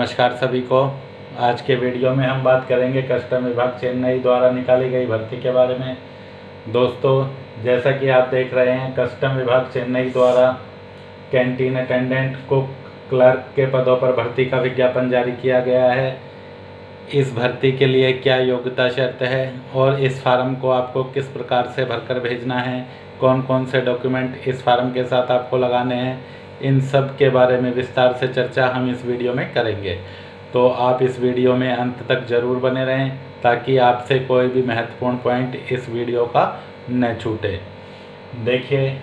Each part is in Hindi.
नमस्कार सभी को। आज के वीडियो में हम बात करेंगे कस्टम विभाग चेन्नई द्वारा निकाली गई भर्ती के बारे में। दोस्तों, जैसा कि आप देख रहे हैं, कस्टम विभाग चेन्नई द्वारा कैंटीन अटेंडेंट, कुक, क्लर्क के पदों पर भर्ती का विज्ञापन जारी किया गया है। इस भर्ती के लिए क्या योग्यता शर्त है और इस फार्म को आपको किस प्रकार से भरकर भेजना है, कौन कौन से डॉक्यूमेंट इस फार्म के साथ आपको लगाने हैं, इन सब के बारे में विस्तार से चर्चा हम इस वीडियो में करेंगे। तो आप इस वीडियो में अंत तक ज़रूर बने रहें ताकि आपसे कोई भी महत्वपूर्ण पॉइंट इस वीडियो का न छूटे। देखिए,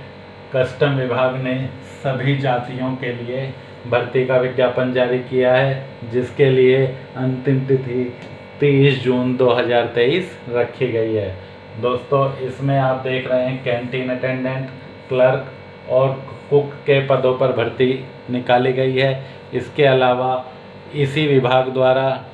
कस्टम विभाग ने सभी जातियों के लिए भर्ती का विज्ञापन जारी किया है, जिसके लिए अंतिम तिथि 30 जून 2023 रखी गई है। दोस्तों, इसमें आप देख रहे हैं कैंटीन अटेंडेंट, क्लर्क और कुक के पदों पर भर्ती निकाली गई है। इसके अलावा इसी विभाग द्वारा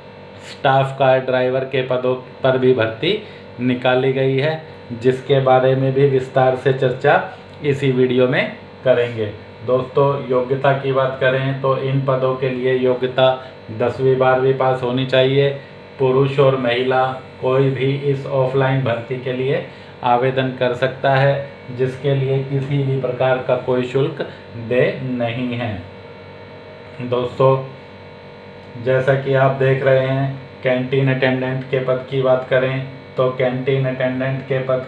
स्टाफ कार ड्राइवर के पदों पर भी भर्ती निकाली गई है, जिसके बारे में भी विस्तार से चर्चा इसी वीडियो में करेंगे। दोस्तों, योग्यता की बात करें तो इन पदों के लिए योग्यता 10वीं 12वीं पास होनी चाहिए। पुरुष और महिला कोई भी इस ऑफलाइन भर्ती के लिए आवेदन कर सकता है, जिसके लिए किसी भी प्रकार का कोई शुल्क दे नहीं है। दोस्तों, जैसा कि आप देख रहे हैं, कैंटीन अटेंडेंट के पद की बात करें तो कैंटीन अटेंडेंट के पद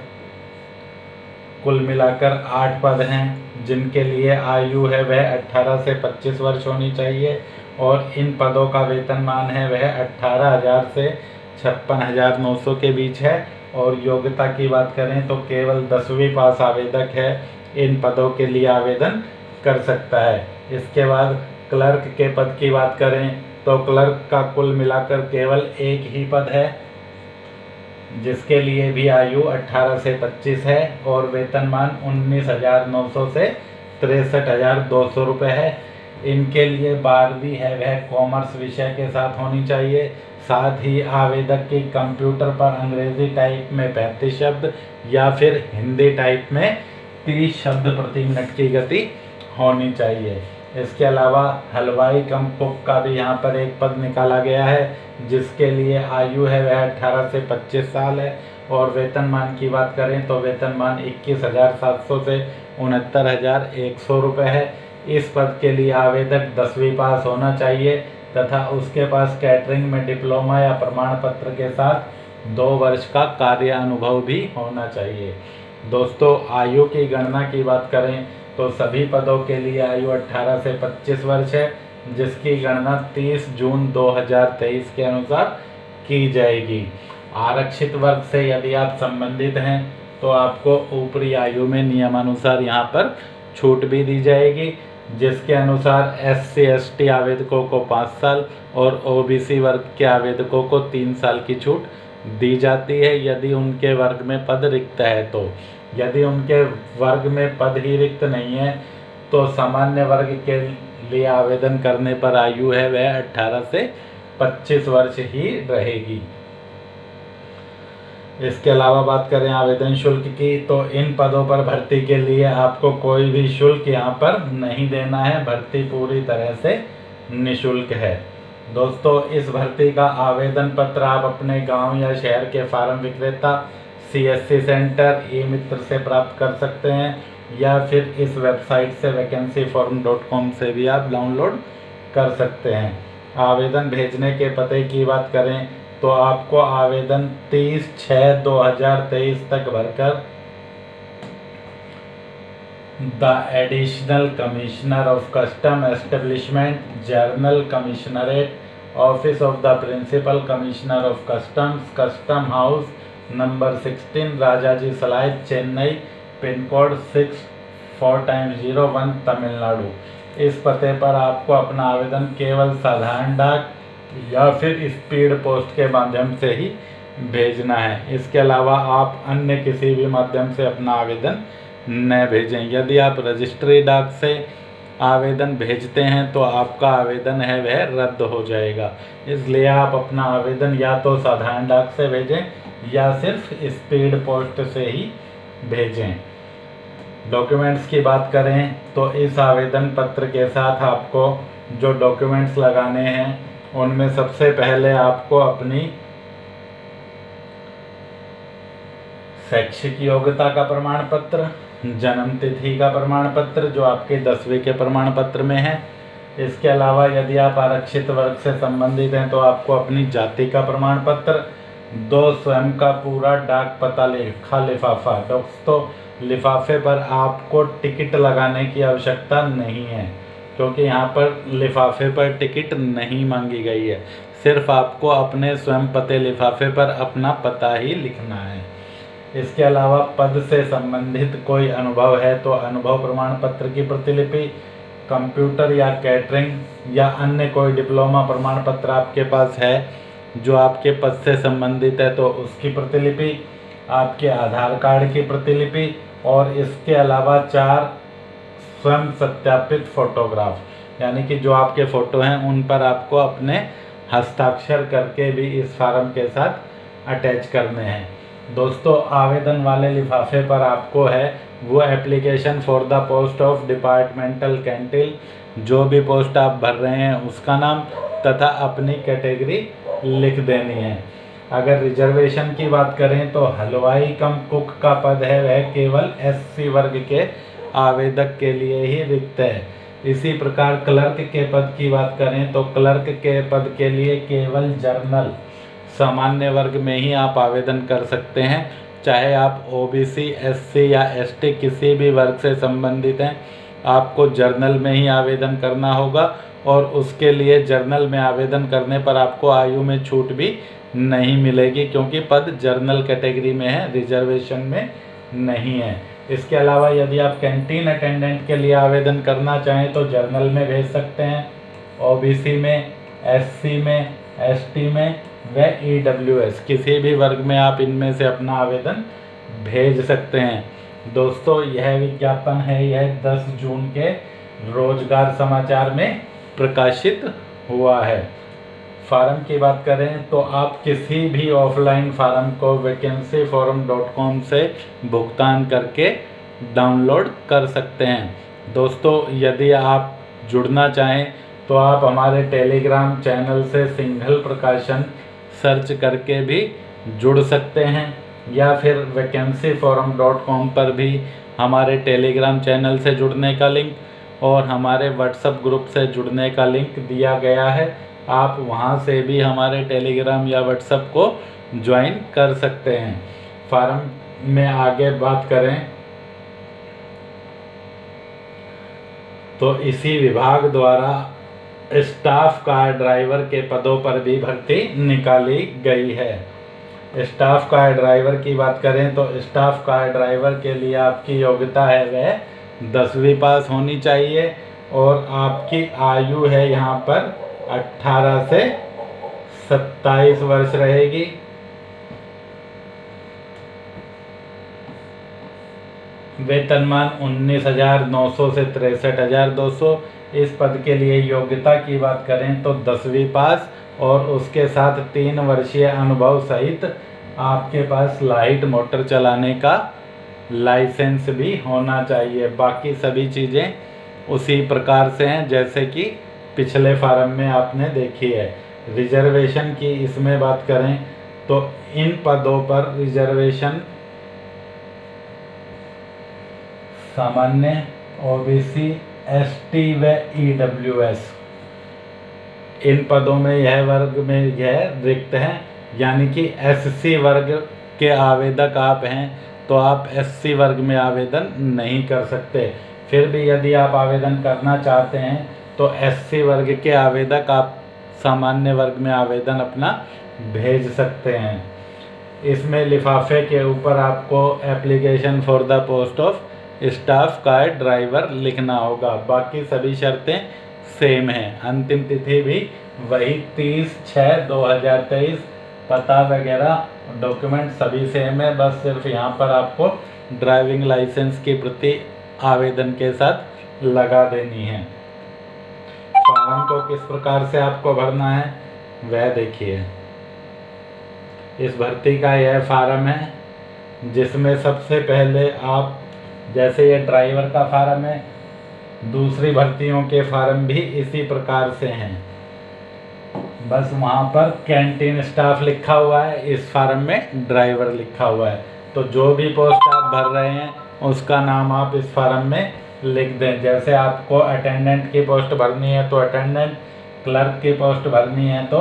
कुल मिलाकर 8 पद हैं, जिनके लिए आयु है वह 18 से 25 वर्ष होनी चाहिए और इन पदों का वेतनमान है वह 18,000 से 56,900 के बीच है। और योग्यता की बात करें तो केवल 10वीं पास आवेदक है इन पदों के लिए आवेदन कर सकता है। इसके बाद क्लर्क के पद की बात करें तो क्लर्क का कुल मिलाकर केवल एक ही पद है, जिसके लिए भी आयु 18 से 25 है और वेतनमान 19,900 से 63,200 रुपये है। इनके लिए 12वीं है वह कॉमर्स विषय के साथ होनी चाहिए। साथ ही आवेदक की कंप्यूटर पर अंग्रेजी टाइप में 35 शब्द या फिर हिंदी टाइप में 30 शब्द प्रति मिनट की गति होनी चाहिए। इसके अलावा हलवाई कम कुक का भी यहाँ पर एक पद निकाला गया है, जिसके लिए आयु है वह 18 से 25 साल है और वेतनमान की बात करें तो वेतनमान 21,700 से 69,100 रुपये है। इस पद के लिए आवेदक 10वीं पास होना चाहिए तथा उसके पास कैटरिंग में डिप्लोमा या प्रमाण पत्र के साथ 2 वर्ष का कार्य अनुभव भी होना चाहिए। दोस्तों, आयु की गणना की बात करें तो सभी पदों के लिए आयु 18 से 25 वर्ष है, जिसकी गणना 30 जून 2023 के अनुसार की जाएगी। आरक्षित वर्ग से यदि आप संबंधित हैं तो आपको ऊपरी आयु में नियमानुसार यहाँ पर छूट भी दी जाएगी, जिसके अनुसार SC ST आवेदकों को 5 साल और OBC वर्ग के आवेदकों को 3 साल की छूट दी जाती है यदि उनके वर्ग में पद रिक्त है। तो यदि उनके वर्ग में पद ही रिक्त नहीं है तो सामान्य वर्ग के लिए आवेदन करने पर आयु है वह 18 से 25 वर्ष ही रहेगी। इसके अलावा बात करें आवेदन शुल्क की तो इन पदों पर भर्ती के लिए आपको कोई भी शुल्क यहाँ पर नहीं देना है। भर्ती पूरी तरह से निःशुल्क है। दोस्तों, इस भर्ती का आवेदन पत्र आप अपने गांव या शहर के फार्म विक्रेता, CSC सेंटर, ई-मित्र से प्राप्त कर सकते हैं या फिर इस वेबसाइट से vacancyform.com से भी आप डाउनलोड कर सकते हैं। आवेदन भेजने के पते की बात करें तो आपको आवेदन 30/6/2023 तक भरकर the additional commissioner of custom establishment, general commissionerate, office of the principal commissioner of customs, custom house number 16, Rajaji Salai, Chennai, pin code 64x01, Tamil Nadu. इस पते पर आपको अपना आवेदन केवल साधारण डाक या फिर स्पीड पोस्ट के माध्यम से ही भेजना है। इसके अलावा आप अन्य किसी भी माध्यम से अपना आवेदन न भेजें। यदि आप रजिस्ट्री डाक से आवेदन भेजते हैं तो आपका आवेदन है वह रद्द हो जाएगा। इसलिए आप अपना आवेदन या तो साधारण डाक से भेजें या सिर्फ स्पीड पोस्ट से ही भेजें। डॉक्यूमेंट्स की बात करें तो इस आवेदन पत्र के साथ आपको जो डॉक्यूमेंट्स लगाने हैं उनमें सबसे पहले आपको अपनी शैक्षिक योग्यता का प्रमाण पत्र, जन्म तिथि का प्रमाण पत्र जो आपके 10वीं के प्रमाण पत्र में है। इसके अलावा यदि आप आरक्षित वर्ग से संबंधित हैं तो आपको अपनी जाति का प्रमाण पत्र, 2 स्वयं का पूरा डाक पता लिखा लिफाफा। दोस्तों, लिफाफे पर आपको टिकट लगाने की आवश्यकता नहीं है, क्योंकि यहाँ पर लिफाफे पर टिकट नहीं मांगी गई है। सिर्फ आपको अपने स्वयं पते लिफाफे पर अपना पता ही लिखना है। इसके अलावा पद से संबंधित कोई अनुभव है तो अनुभव प्रमाण पत्र की प्रतिलिपि, कंप्यूटर या कैटरिंग या अन्य कोई डिप्लोमा प्रमाण पत्र आपके पास है जो आपके पद से संबंधित है तो उसकी प्रतिलिपि, आपके आधार कार्ड की प्रतिलिपि और इसके अलावा 4 स्वयं सत्यापित फोटोग्राफ, यानी कि जो आपके फ़ोटो हैं उन पर आपको अपने हस्ताक्षर करके भी इस फार्म के साथ अटैच करने हैं। दोस्तों, आवेदन वाले लिफाफे पर आपको है वो application for the post of departmental canteen, जो भी पोस्ट आप भर रहे हैं उसका नाम तथा अपनी कैटेगरी लिख देनी है। अगर रिजर्वेशन की बात करें तो हलवाई कम कुक का पद है वह केवल SC वर्ग के आवेदक के लिए ही रिक्त है। इसी प्रकार क्लर्क के पद की बात करें तो क्लर्क के पद के लिए केवल जर्नल सामान्य वर्ग में ही आप आवेदन कर सकते हैं। चाहे आप OBC, SC या ST किसी भी वर्ग से संबंधित हैं, आपको जर्नल में ही आवेदन करना होगा और उसके लिए जर्नल में आवेदन करने पर आपको आयु में छूट भी नहीं मिलेगी, क्योंकि पद जर्नल कैटेगरी में है, रिजर्वेशन में नहीं है। इसके अलावा यदि आप कैंटीन अटेंडेंट के लिए आवेदन करना चाहें तो जर्नल में भेज सकते हैं, OBC में, SC में, ST में व EWS किसी भी वर्ग में आप इनमें से अपना आवेदन भेज सकते हैं। दोस्तों, यह विज्ञापन है यह 10 जून के रोजगार समाचार में प्रकाशित हुआ है। फार्म की बात करें तो आप किसी भी ऑफलाइन फार्म को vacancyforum.com से भुगतान करके डाउनलोड कर सकते हैं। दोस्तों, यदि आप जुड़ना चाहें तो आप हमारे टेलीग्राम चैनल से सिंघल प्रकाशन सर्च करके भी जुड़ सकते हैं, या फिर vacancyforum.com पर भी हमारे टेलीग्राम चैनल से जुड़ने का लिंक और हमारे व्हाट्सएप ग्रुप से जुड़ने का लिंक दिया गया है। आप वहां से भी हमारे टेलीग्राम या व्हाट्सएप को ज्वाइन कर सकते हैं। फार्म में आगे बात करें तो इसी विभाग द्वारा स्टाफ कार ड्राइवर के पदों पर भी भर्ती निकाली गई है। स्टाफ कार ड्राइवर की बात करें तो स्टाफ कार ड्राइवर के लिए आपकी योग्यता है वह 10वीं पास होनी चाहिए और आपकी आयु है यहाँ पर 18 से 27 वर्ष रहेगी। वेतनमान 19,900 से 63,200। इस पद के लिए योग्यता की बात करें तो 10वीं पास और उसके साथ 3 वर्षीय अनुभव सहित आपके पास लाइट मोटर चलाने का लाइसेंस भी होना चाहिए। बाकी सभी चीज़ें उसी प्रकार से हैं जैसे कि पिछले फार्म में आपने देखी है। रिजर्वेशन की इसमें बात करें तो इन पदों पर रिजर्वेशन सामान्य, OBC, ST व EWS इन पदों में यह वर्ग में यह रिक्त हैं, यानी कि SC वर्ग के आवेदक आप हैं तो आप SC वर्ग में आवेदन नहीं कर सकते। फिर भी यदि आप आवेदन करना चाहते हैं तो SC वर्ग के आवेदक आप सामान्य वर्ग में आवेदन अपना भेज सकते हैं। इसमें लिफाफे के ऊपर आपको application for the post of staff car driver लिखना होगा। बाकी सभी शर्तें सेम हैं। अंतिम तिथि भी वही 30/6/2023। पता वगैरह डॉक्यूमेंट सभी सेम है, बस सिर्फ यहाँ पर आपको ड्राइविंग लाइसेंस की प्रति आवेदन के साथ लगा देनी है। फॉर्म को किस प्रकार से आपको भरना है वह देखिए। इस भर्ती का यह फार्म है जिसमें सबसे पहले आप, जैसे ये ड्राइवर का फार्म है, दूसरी भर्तियों के फार्म भी इसी प्रकार से हैं। बस वहाँ पर कैंटीन स्टाफ लिखा हुआ है, इस फार्म में ड्राइवर लिखा हुआ है। तो जो भी पोस्ट आप भर रहे हैं उसका नाम आप इस फार्म में लिख दें। जैसे आपको अटेंडेंट की पोस्ट भरनी है तो अटेंडेंट, क्लर्क की पोस्ट भरनी है तो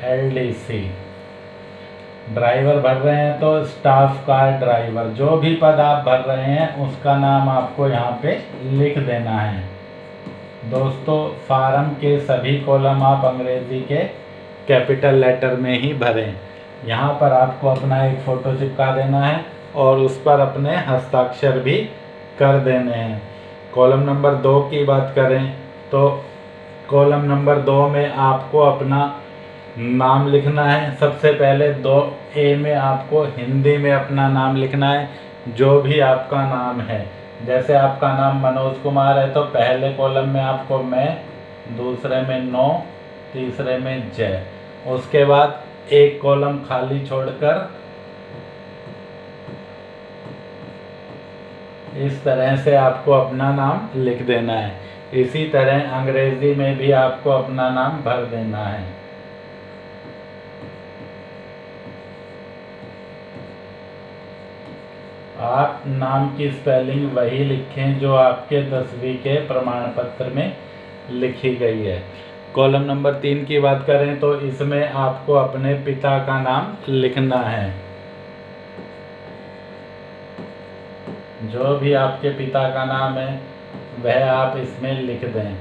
LDC, ड्राइवर भर रहे हैं तो स्टाफ कार ड्राइवर। जो भी पद आप भर रहे हैं उसका नाम आपको यहाँ पे लिख देना है। दोस्तों, फार्म के सभी कॉलम आप अंग्रेजी के कैपिटल लेटर में ही भरें। यहाँ पर आपको अपना एक फ़ोटो चिपका देना है और उस पर अपने हस्ताक्षर भी कर देने हैं। कॉलम नंबर 2 की बात करें तो कॉलम नंबर 2 में आपको अपना नाम लिखना है। सबसे पहले 2A में आपको हिंदी में अपना नाम लिखना है, जो भी आपका नाम है। जैसे आपका नाम मनोज कुमार है तो पहले कॉलम में आपको मैं, दूसरे में नो, तीसरे में जय। उसके बाद एक कॉलम खाली छोड़कर इस तरह से आपको अपना नाम लिख देना है। इसी तरह अंग्रेजी में भी आपको अपना नाम भर देना है। आप नाम की स्पेलिंग वही लिखें जो आपके 10वीं के प्रमाण पत्र में लिखी गई है। कॉलम नंबर 3 की बात करें तो इसमें आपको अपने पिता का नाम लिखना है। जो भी आपके पिता का नाम है वह आप इसमें लिख दें।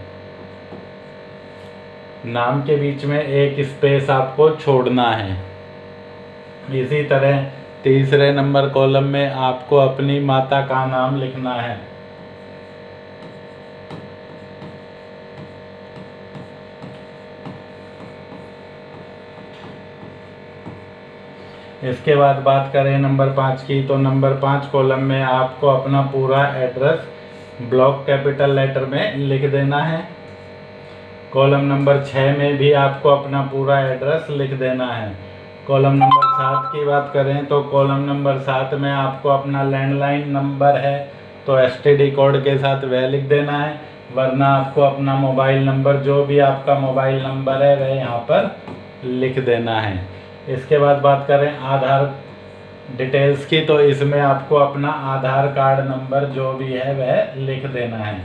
नाम के बीच में एक स्पेस आपको छोड़ना है। इसी तरह तीसरे नंबर कॉलम में आपको अपनी माता का नाम लिखना है। इसके बाद बात करें नंबर 5 की तो नंबर 5 कॉलम में आपको अपना पूरा एड्रेस ब्लॉक कैपिटल लेटर में लिख देना है। कॉलम नंबर 6 में भी आपको अपना पूरा एड्रेस लिख देना है। कॉलम नंबर 7 की बात करें तो कॉलम नंबर 7 में आपको अपना लैंडलाइन नंबर है तो STD कोड के साथ वह लिख देना है, वरना आपको अपना मोबाइल नंबर, जो भी आपका मोबाइल नंबर है वह यहाँ पर लिख देना है। इसके बाद बात करें आधार डिटेल्स की तो इसमें आपको अपना आधार कार्ड नंबर जो भी है वह लिख देना है।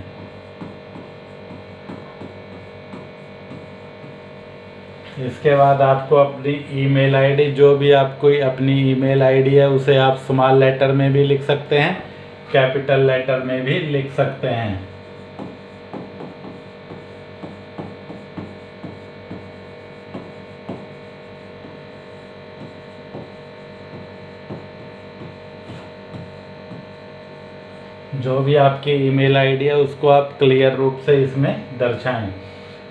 इसके बाद आपको अपनी ईमेल आईडी, जो भी आपको अपनी ईमेल आईडी है उसे आप स्मॉल लेटर में भी लिख सकते हैं, कैपिटल लेटर में भी लिख सकते हैं। जो भी आपकी ईमेल आईडी है उसको आप क्लियर रूप से इसमें दर्शाएं।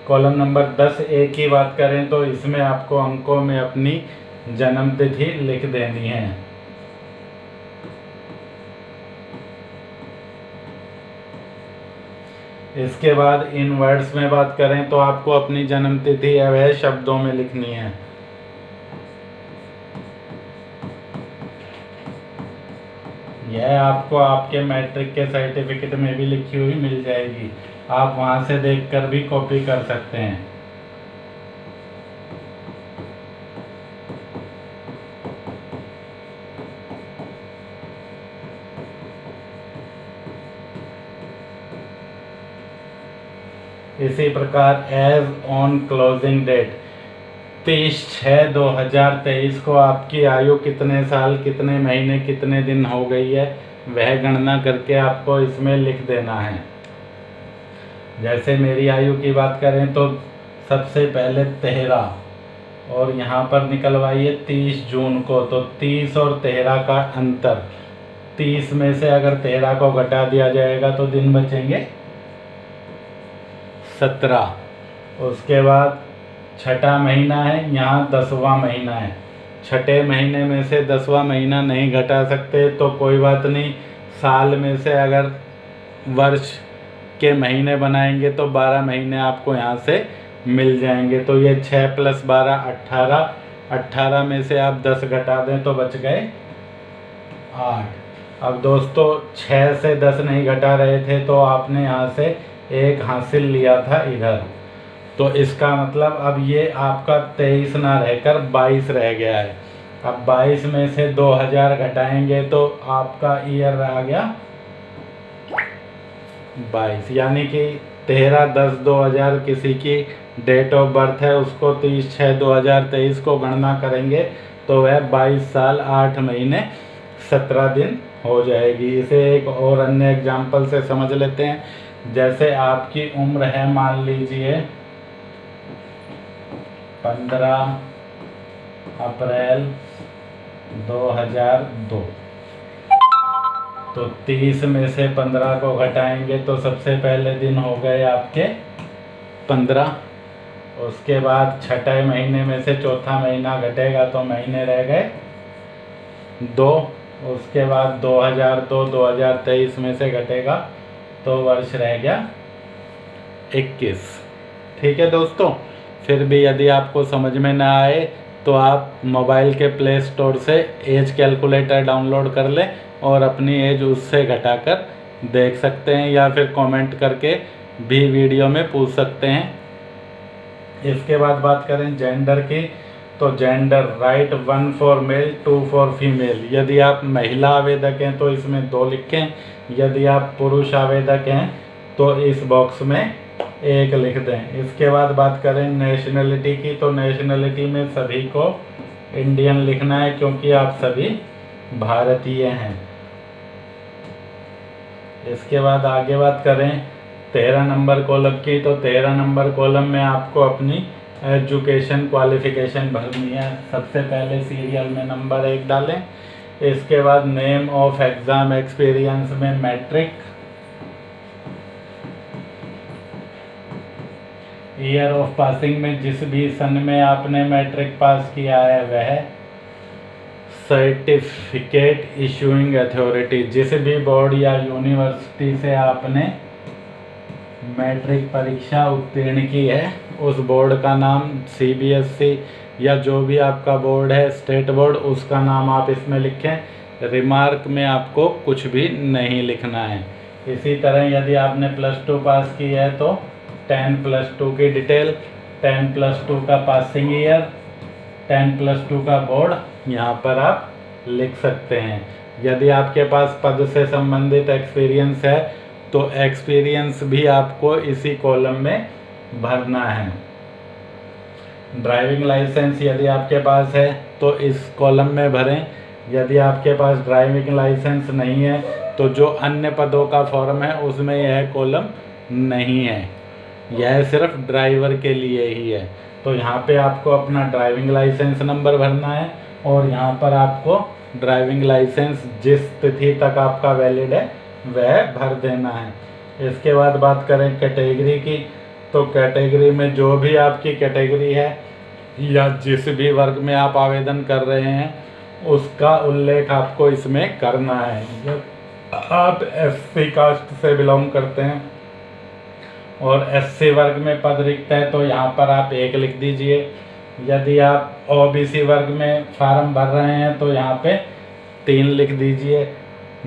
कॉलम नंबर 10A की बात करें तो इसमें आपको अंकों में अपनी जन्म तिथि लिख देनी है। इसके बाद इन वर्ड्स में बात करें तो आपको अपनी जन्म तिथि वह शब्दों में लिखनी है। यह आपको आपके मैट्रिक के सर्टिफिकेट में भी लिखी हुई मिल जाएगी, आप वहां से देखकर भी कॉपी कर सकते हैं। इसी प्रकार एज ऑन क्लोजिंग डेट 30/6/2023 को आपकी आयु कितने साल, कितने महीने, कितने दिन हो गई है वह गणना करके आपको इसमें लिख देना है। जैसे मेरी आयु की बात करें तो सबसे पहले 13 और यहाँ पर निकलवाइए 30 जून को, तो 30 और 13 का अंतर, 30 में से अगर 13 को घटा दिया जाएगा तो दिन बचेंगे 17। उसके बाद छठा महीना है, यहाँ 10वां महीना है। छठे महीने में से 10वां महीना नहीं घटा सकते तो कोई बात नहीं, साल में से अगर वर्ष के महीने बनाएंगे तो 12 महीने आपको यहाँ से मिल जाएंगे। तो ये 6 + 12 18, 18 में से आप 10 घटा दें तो बच गए 8। अब दोस्तों 6 से 10 नहीं घटा रहे थे तो आपने यहाँ से 1 हासिल लिया था इधर, तो इसका मतलब अब ये आपका 23 ना रहकर 22 रह गया है। अब 22 में से 2000 घटाएंगे तो आपका ईयर आ गया 22, यानी कि 13/10/2000 किसी की डेट ऑफ बर्थ है, उसको 30/6/2023 को गणना करेंगे तो वह 22 साल 8 महीने 17 दिन हो जाएगी। इसे एक और अन्य एग्जाम्पल से समझ लेते हैं। जैसे आपकी उम्र है मान लीजिए 15 अप्रैल 2002, तो 30 में से 15 को घटाएंगे तो सबसे पहले दिन हो गए आपके 15। उसके बाद छठे महीने में से चौथा महीना घटेगा तो महीने रह गए 2। उसके बाद 2023 में से घटेगा तो वर्ष रह गया 21। ठीक है दोस्तों, फिर भी यदि आपको समझ में ना आए तो आप मोबाइल के प्ले स्टोर से एज कैलकुलेटर डाउनलोड कर लें और अपनी एज उससे घटाकर देख सकते हैं, या फिर कमेंट करके भी वीडियो में पूछ सकते हैं। इसके बाद बात करें जेंडर की, तो gender right 1 for male 2 for female. यदि आप महिला आवेदक हैं तो इसमें 2 लिखें, यदि आप पुरुष आवेदक हैं तो इस बॉक्स में 1 लिख दें। इसके बाद बात करें नेशनलिटी की, तो नेशनलिटी में सभी को इंडियन लिखना है क्योंकि आप सभी भारतीय हैं। इसके बाद आगे बात करें 13 नंबर कॉलम की, तो 13 नंबर कॉलम में आपको अपनी एजुकेशन क्वालिफिकेशन भरनी है। सबसे पहले सीरियल में नंबर 1 डालें। इसके बाद नेम ऑफ एग्ज़ाम एक्सपीरियंस में मैट्रिक, ईयर ऑफ पासिंग में जिस भी सन में आपने मैट्रिक पास किया है वह, सर्टिफिकेट इशूइंग अथॉरिटी, जिस भी बोर्ड या यूनिवर्सिटी से आपने मैट्रिक परीक्षा उत्तीर्ण की है उस बोर्ड का नाम, CBSE या जो भी आपका बोर्ड है स्टेट बोर्ड, उसका नाम आप इसमें लिखें। रिमार्क में आपको कुछ भी नहीं लिखना है। इसी तरह यदि आपने +2 पास की है तो 10+2 की डिटेल, 10+2 का पासिंग ईयर, 10+2 का बोर्ड यहाँ पर आप लिख सकते हैं। यदि आपके पास पद से संबंधित एक्सपीरियंस है तो एक्सपीरियंस भी आपको इसी कॉलम में भरना है। ड्राइविंग लाइसेंस यदि आपके पास है तो इस कॉलम में भरें। यदि आपके पास ड्राइविंग लाइसेंस नहीं है तो जो अन्य पदों का फॉर्म है उसमें यह कॉलम नहीं है, यह सिर्फ ड्राइवर के लिए ही है। तो यहाँ पे आपको अपना ड्राइविंग लाइसेंस नंबर भरना है और यहाँ पर आपको ड्राइविंग लाइसेंस जिस तिथि तक आपका वैलिड है वह भर देना है। इसके बाद बात करें कैटेगरी की, तो कैटेगरी में जो भी आपकी कैटेगरी है या जिस भी वर्ग में आप आवेदन कर रहे हैं उसका उल्लेख आपको इसमें करना है। जब आप SC कास्ट से बिलोंग करते हैं और SC वर्ग में पद रिक्त है तो यहाँ पर आप 1 लिख दीजिए। यदि आप OBC वर्ग में फार्म भर रहे हैं तो यहाँ पे 3 लिख दीजिए।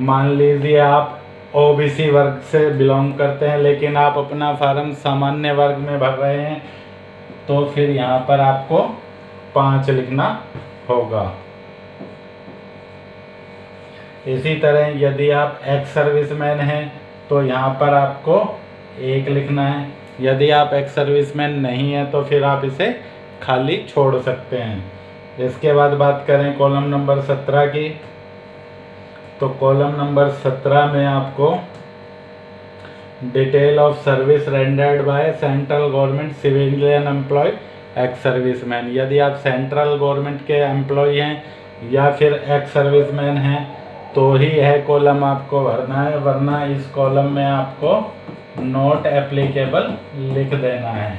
मान लीजिए आप OBC वर्ग से बिलोंग करते हैं लेकिन आप अपना फार्म सामान्य वर्ग में भर रहे हैं तो फिर यहाँ पर आपको 5 लिखना होगा। इसी तरह यदि आप एक्स सर्विसमैन हैं तो यहाँ पर आपको 1 लिखना है। यदि आप एक्स सर्विसमैन नहीं हैं तो फिर आप इसे खाली छोड़ सकते हैं। इसके बाद बात करें कॉलम नंबर 17 की, तो कॉलम नंबर 17 में आपको detail of service rendered by central government civilian employee ex serviceman. यदि आप सेंट्रल गवर्नमेंट के एम्प्लॉय हैं या फिर एक्स सर्विसमैन हैं तो ही यह कॉलम आपको भरना है, वरना इस कॉलम में आपको नॉट एप्लीकेबल लिख देना है।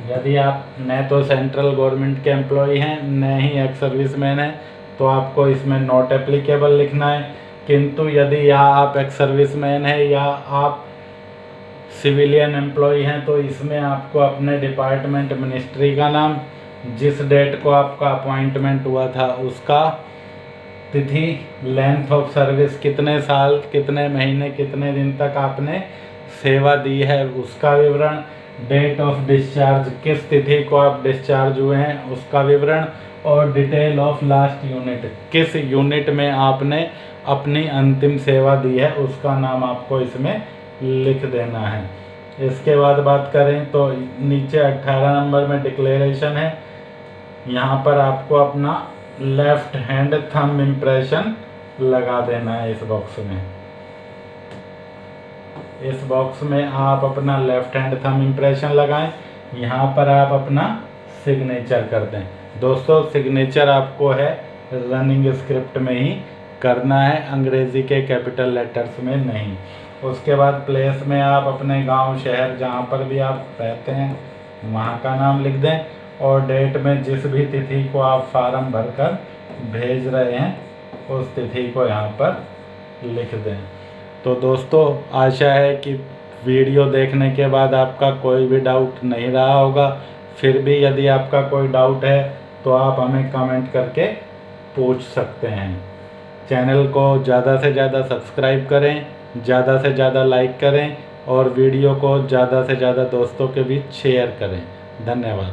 यदि आप न तो सेंट्रल गवर्नमेंट के एम्प्लॉय हैं न ही एक्स सर्विसमैन हैं तो आपको इसमें नॉट एप्लीकेबल लिखना है। किंतु यदि यहाँ आप एक्स सर्विसमैन हैं या आप सिविलियन एम्प्लॉय हैं तो इसमें आपको अपने डिपार्टमेंट मिनिस्ट्री का नाम, जिस डेट को आपका अपॉइंटमेंट हुआ था उसका, तिथि, लेंथ ऑफ सर्विस, कितने साल कितने महीने कितने दिन तक आपने सेवा दी है उसका विवरण, डेट ऑफ डिस्चार्ज, किस तिथि को आप डिस्चार्ज हुए हैं उसका विवरण, और डिटेल ऑफ लास्ट यूनिट, किस यूनिट में आपने अपनी अंतिम सेवा दी है उसका नाम आपको इसमें लिख देना है। इसके बाद बात करें तो नीचे 18 नंबर में डिक्लेरेशन है। यहाँ पर आपको अपना लेफ्ट हैंड थंब इम्प्रेशन लगा देना है इस बॉक्स में। इस बॉक्स में आप अपना लेफ्ट हैंड थंब इम्प्रेशन लगाएं। यहाँ पर आप अपना सिग्नेचर कर दें। दोस्तों सिग्नेचर आपको है रनिंग स्क्रिप्ट में ही करना है, अंग्रेजी के कैपिटल लेटर्स में नहीं। उसके बाद प्लेस में आप अपने गांव शहर जहां पर भी आप रहते हैं वहां का नाम लिख दें, और डेट में जिस भी तिथि को आप फार्म भरकर भेज रहे हैं उस तिथि को यहाँ पर लिख दें। तो दोस्तों आशा है कि वीडियो देखने के बाद आपका कोई भी डाउट नहीं रहा होगा। फिर भी यदि आपका कोई डाउट है तो आप हमें कमेंट करके पूछ सकते हैं। चैनल को ज़्यादा से ज़्यादा सब्सक्राइब करें, ज़्यादा से ज़्यादा लाइक करें और वीडियो को ज़्यादा से ज़्यादा दोस्तों के बीच शेयर करें। धन्यवाद।